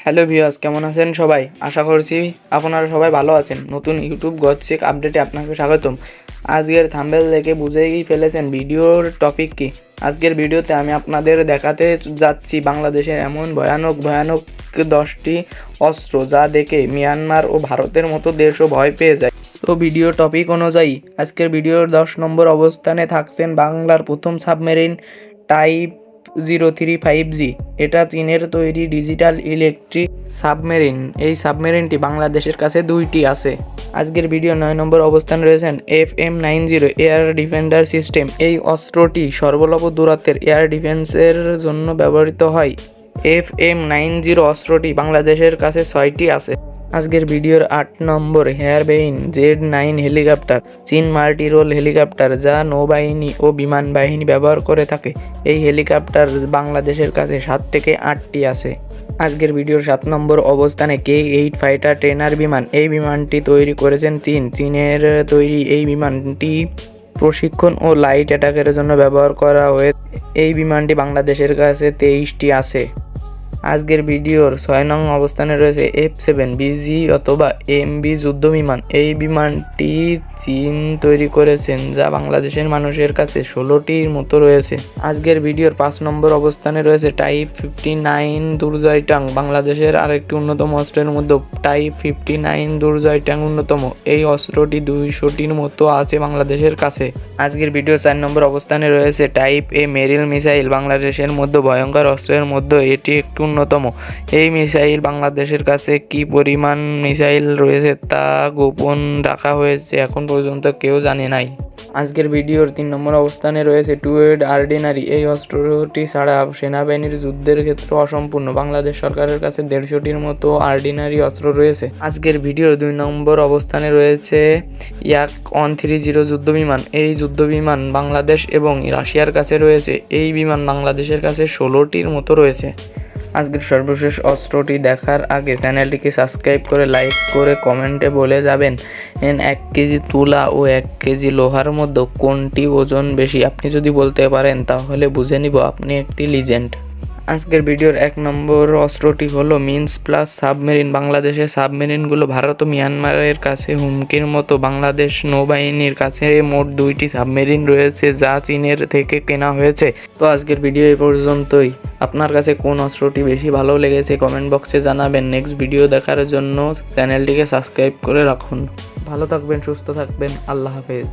Hello viewers, কেমন আছেন সবাই? আশা করছি আপনারা সবাই ভালো আছেন। নতুন ইউটিউব গচ্ছিক আপডেটে আপনাকে স্বাগতম। আজকের থাম্বনেল দেখে বুঝেই ফেলেছেন ভিডিওর টপিক কি। আজকের ভিডিওতে আমি আপনাদের দেখাতে যাচ্ছি বাংলাদেশের এমন ভয়ানক 10টি অস্ত্র যা দেখে মিয়ানমার ও ভারতের মতো দেশও ভয় পেয়ে যায়। তো ভিডিও টপিক অনুযায়ী আজকের ভিডিওর 10 নম্বর অবস্থানে থাকছেন বাংলার প্রথম সাবমেরিন টাইপ 035G। এটা চীনের তৈরি ডিজিটাল ইলেকট্রিক সাবমেরিন। এই সাবমেরিনটি বাংলাদেশের কাছে 2টি আছে। আজকের ভিডিও 9 নম্বর অবস্থানে রয়েছেন FM90 এয়ার ডিফেন্ডার সিস্টেম। এই অস্ত্রটি সর্বলভ দূরত্বের এয়ার ডিফেন্সের জন্য ব্যবহৃত হয়। FM90 অস্ত্রটি বাংলাদেশের কাছে 6টি আছে। আজকের ভিডিওর 8 নম্বর হেয়ারবেইন Z9 হেলিকপ্টার। চীন মাল্টি রোল হেলিকপ্টার যা নৌবাহিনী ও বিমান বাহিনী ব্যবহার করে থাকে। এই হেলিকপ্টার বাংলাদেশের কাছে 7 থেকে 8টি আছে। আজকের ভিডিওর 7 নম্বর অবস্থানে K-8 ফাইটার ট্রেনার বিমান। এই বিমানটি তৈরি করেছেন চীনের তৈরি এই বিমানটি প্রশিক্ষণ ও লাইট অ্যাটাকের জন্য ব্যবহার করা হয়ে এই বিমানটি বাংলাদেশের কাছে 23টি আছে। আজকের ভিডিওর 6 নং অবস্থানে রয়েছে F7BG অথবা MB যুদ্ধ বিমান। এই বিমানটি চীন তৈরি করেছেন যা বাংলাদেশের মানুষের কাছে 16টির মতো রয়েছে। আজকের ভিডিওর 5 নম্বর অবস্থানে রয়েছে টাইপ 59 দুর্জয় ট্যাঙ্ক। বাংলাদেশের আরেকটি অন্যতম অস্ত্রের মধ্যে টাইপ 59 দুর্জয় ট্যাঙ্ক অন্যতম। এই অস্ত্রটি 200টির মতো আছে বাংলাদেশের কাছে। আজকের ভিডিও 4 নম্বর অবস্থানে রয়েছে টাইপ এ মেরিল মিসাইল। বাংলাদেশের মধ্যে ভয়ঙ্কর অস্ত্রের মধ্যে এটি একটি অন্যতম। এই মিসাইল বাংলাদেশের কাছে কি পরিমাণ মিসাইল রয়েছে তা গোপন রাখা হয়েছে, এখন পর্যন্ত কেউ জানে নাই। আজকের ভিডিওর 3 নম্বর অবস্থানে রয়েছে টু-হেড অর্ডিনারি। এই অস্ত্রটি ছাড়া সেনাবাহিনীর যুদ্ধের ক্ষেত্রে অসম্পূর্ণ। বাংলাদেশ সরকারের কাছে 150টির মতো অর্ডিনারি অস্ত্র রয়েছে। আজকের ভিডিওর 2 নম্বর অবস্থানে রয়েছে Yak-130 যুদ্ধ বিমান। এই যুদ্ধ বিমান বাংলাদেশ এবং রাশিয়ার কাছে রয়েছে। এই বিমান বাংলাদেশের কাছে 16টির মতো রয়েছে। আজকের সর্বশেষ অস্ত্রটি দেখার আগে চ্যানেলটিকে সাবস্ক্রাইব করে লাইক করে কমেন্টে বলে যাবেন 1 কেজি তুলা ও 1 কেজি লোহার মধ্যে কোনটি ওজন বেশি। আপনি যদি বলতে পারেন তাহলে বুঝে নিব আপনি একটি লিজেন্ড। আজকের ভিডিওর 1 নম্বর অস্ত্রটি হলো মিন্স প্লাস সাবমেরিন। বাংলাদেশের সাবমেরিনগুলো ভারত ও মিয়ানমারের কাছে হুমকির মতো। বাংলাদেশ নৌবাহিনীর কাছে মোট 2টি সাবমেরিন রয়েছে যা চীনের থেকে কেনা হয়েছে। তো আজকের ভিডিও এই পর্যন্তই। আপনার কাছে কোন অস্ত্রটি বেশি ভালো লেগেছে কমেন্ট বক্সে জানাবেন। নেক্সট ভিডিও দেখার জন্য চ্যানেলটিকে সাবস্ক্রাইব করে রাখুন। ভালো থাকবেন, সুস্থ থাকবেন। আল্লাহ হাফেজ।